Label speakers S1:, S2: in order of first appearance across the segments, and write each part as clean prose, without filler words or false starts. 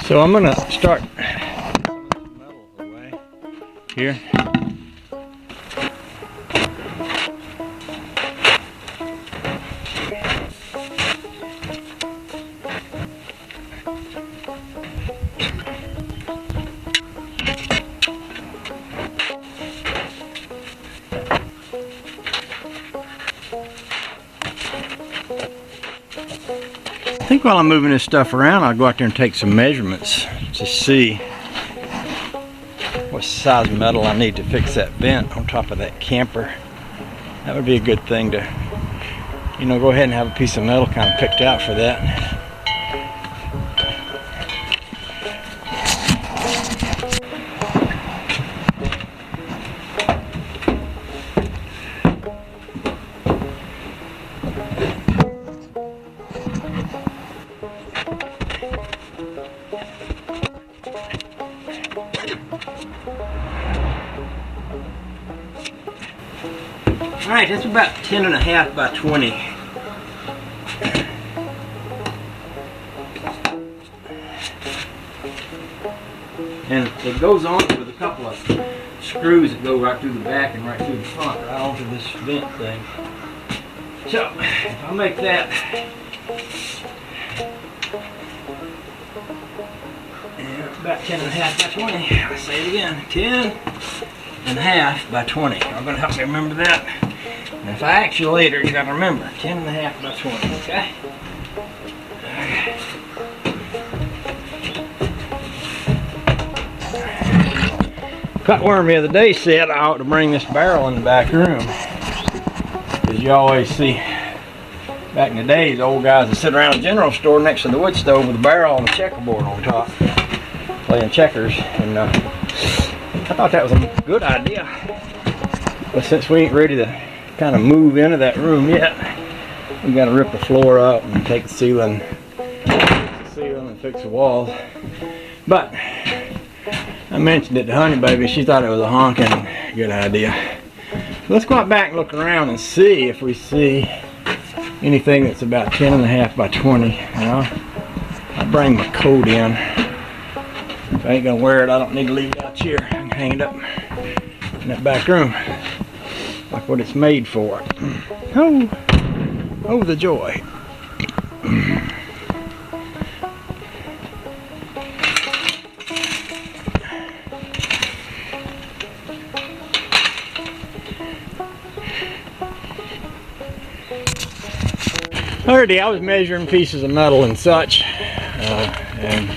S1: So I'm gonna start some of this metal away here. I think while I'm moving this stuff around, I'll go out there and take some measurements to see what size metal I need to fix that vent on top of that camper. That would be a good thing to, you know, go ahead and have a piece of metal kind of picked out for that. Alright, that's about 10.5 by 20. And it goes on with a couple of screws that go right through the back and right through the front, right onto this vent thing. So, if I make that, and about 10.5 by 20, I'll say it again, 10.5 by 20. I'm going to help me remember that. And if I ask you later, you got to remember, 10.5 by 20, okay? Cutworm the other day said I ought to bring this barrel in the back room. As you always see, back in the days, old guys would sit around the general store next to the wood stove with a barrel and a checkerboard on top, playing checkers. And I thought that was a good idea. But since we ain't ready to kind of move into that room yet, we got to rip the floor up and take the ceiling and fix the walls. But I mentioned it to Honey Baby. She thought it was a honking good idea. So let's go out back and look around and see if we see anything that's about 10.5 by 20. You know, I'll bring my coat in. If I ain't gonna wear it, I don't need to leave it out here. I can hang it up in that back room, like what it's made for. Oh, the joy. Already, I was measuring pieces of metal and such, and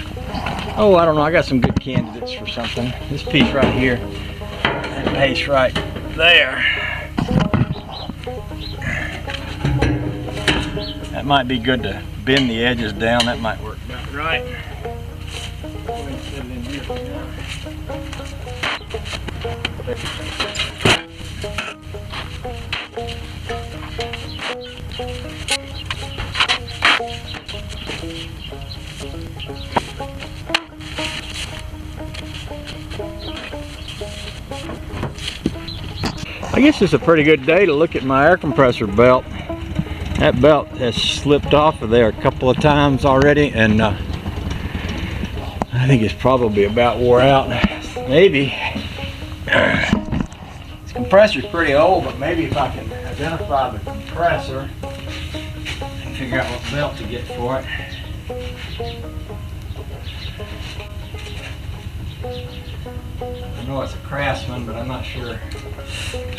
S1: oh, I don't know, I got some good candidates for something. This piece right here, that base right there, that might be good to bend the edges down. That might work about right. Go ahead and set it in here for now. I guess it's a pretty good day to look at my air compressor belt. That belt has slipped off of there a couple of times already, and I think it's probably about wore out. Maybe this compressor's pretty old, but maybe if I can identify the compressor and figure out what belt to get for it. I know it's a Craftsman, but I'm not sure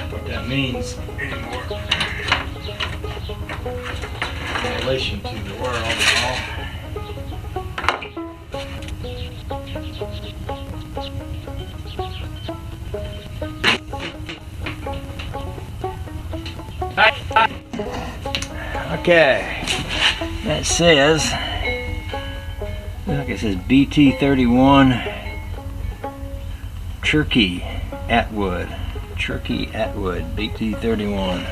S1: what that means anymore in relation to the world at all. Okay, that says, like it says BT31 Cherokee Atwood. Cherokee Atwood, BT31.